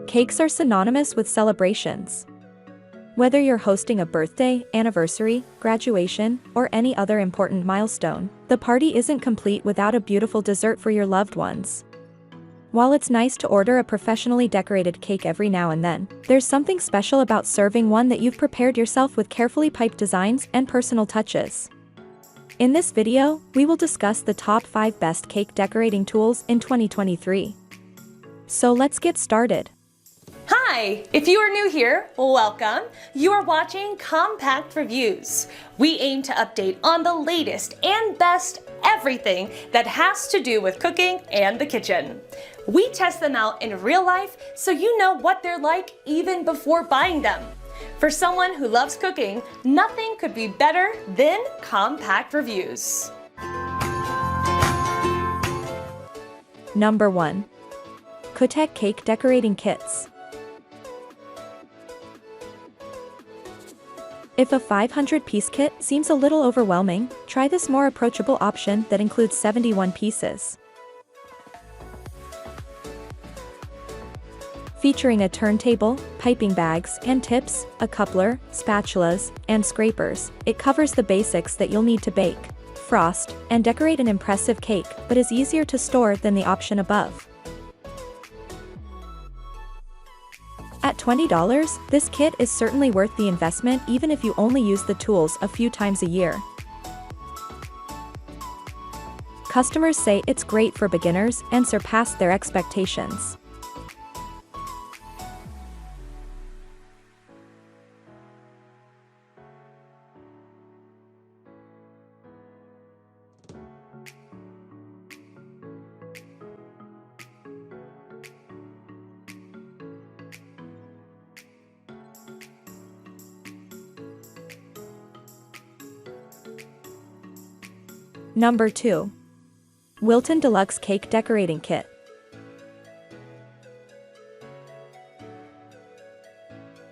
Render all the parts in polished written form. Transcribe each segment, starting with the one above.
Cakes are synonymous with celebrations. Whether you're hosting a birthday, anniversary, graduation, or any other important milestone, the party isn't complete without a beautiful dessert for your loved ones. While it's nice to order a professionally decorated cake every now and then, there's something special about serving one that you've prepared yourself with carefully piped designs and personal touches. In this video, we will discuss the top 5 best cake decorating tools in 2023. So let's get started. Hi! If you are new here, welcome. You are watching Compact Reviews. We aim to update on the latest and best everything that has to do with cooking and the kitchen. We test them out in real life so you know what they're like even before buying them. For someone who loves cooking, nothing could be better than Compact Reviews. Number 1. Kootek Cake Decorating Kits. If a 500-piece kit seems a little overwhelming, try this more approachable option that includes 71 pieces. Featuring a turntable, piping bags and tips, a coupler, spatulas, and scrapers, it covers the basics that you'll need to bake, frost, and decorate an impressive cake, but is easier to store than the option above. At $20, this kit is certainly worth the investment even if you only use the tools a few times a year. Customers say it's great for beginners and surpassed their expectations. Number 2. Wilton Deluxe Cake Decorating Kit.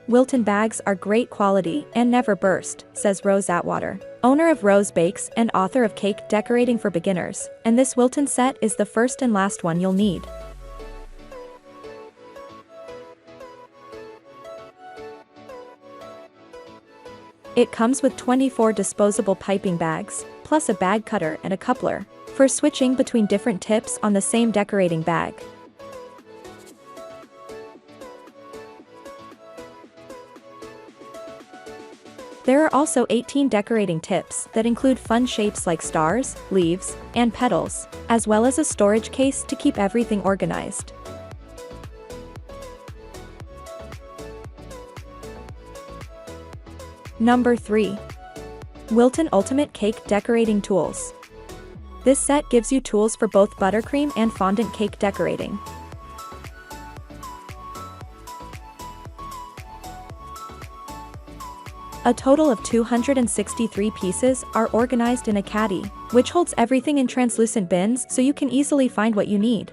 Wilton bags are great quality and never burst, says Rose Atwater, owner of Rose Bakes and author of Cake Decorating for Beginners, and this Wilton set is the first and last one you'll need. It comes with 24 disposable piping bags, plus a bag cutter and a coupler, for switching between different tips on the same decorating bag. There are also 18 decorating tips that include fun shapes like stars, leaves, and petals, as well as a storage case to keep everything organized. Number 3. Wilton Ultimate Cake Decorating Tools. This set gives you tools for both buttercream and fondant cake decorating. A total of 263 pieces are organized in a caddy, which holds everything in translucent bins so you can easily find what you need.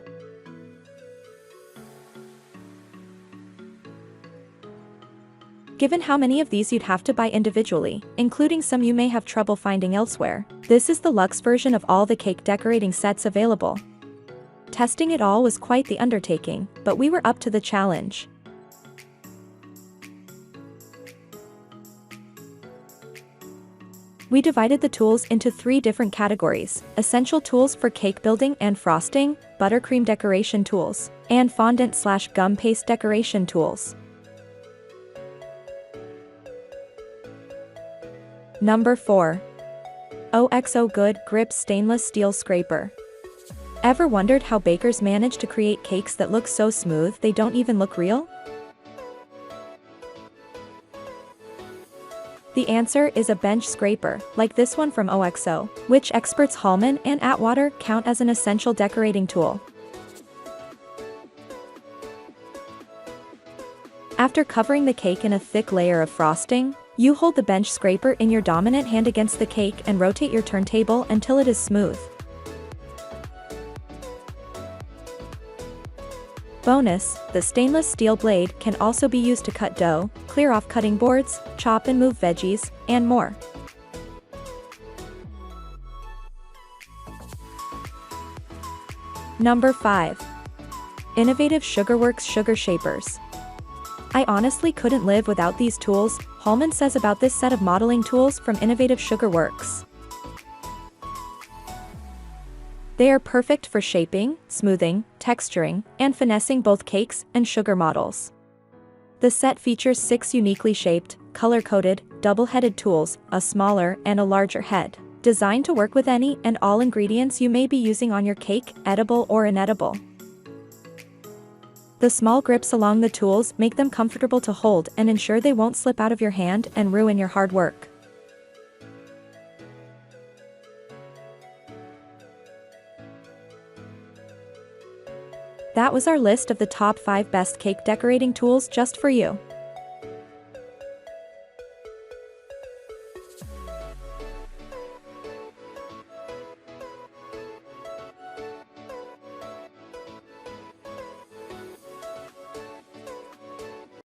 Given how many of these you'd have to buy individually, including some you may have trouble finding elsewhere, this is the luxe version of all the cake decorating sets available. Testing it all was quite the undertaking, but we were up to the challenge. We divided the tools into 3 different categories: essential tools for cake building and frosting, buttercream decoration tools, and fondant/gum paste decoration tools. Number 4. OXO Good Grip Stainless Steel Scraper. Ever wondered how bakers manage to create cakes that look so smooth they don't even look real? The answer is a bench scraper, like this one from OXO, which experts Hallman and Atwater count as an essential decorating tool. After covering the cake in a thick layer of frosting, you hold the bench scraper in your dominant hand against the cake and rotate your turntable until it is smooth. Bonus, the stainless steel blade can also be used to cut dough, clear off cutting boards, chop and move veggies, and more. Number 5. Innovative Sugarworks Sugar Shapers. I honestly couldn't live without these tools, Hallman says about this set of modeling tools from Innovative Sugarworks. They are perfect for shaping, smoothing, texturing, and finessing both cakes and sugar models. The set features 6 uniquely shaped, color-coded, double-headed tools, a smaller and a larger head, designed to work with any and all ingredients you may be using on your cake, edible or inedible. The small grips along the tools make them comfortable to hold and ensure they won't slip out of your hand and ruin your hard work. That was our list of the top 5 best cake decorating tools just for you.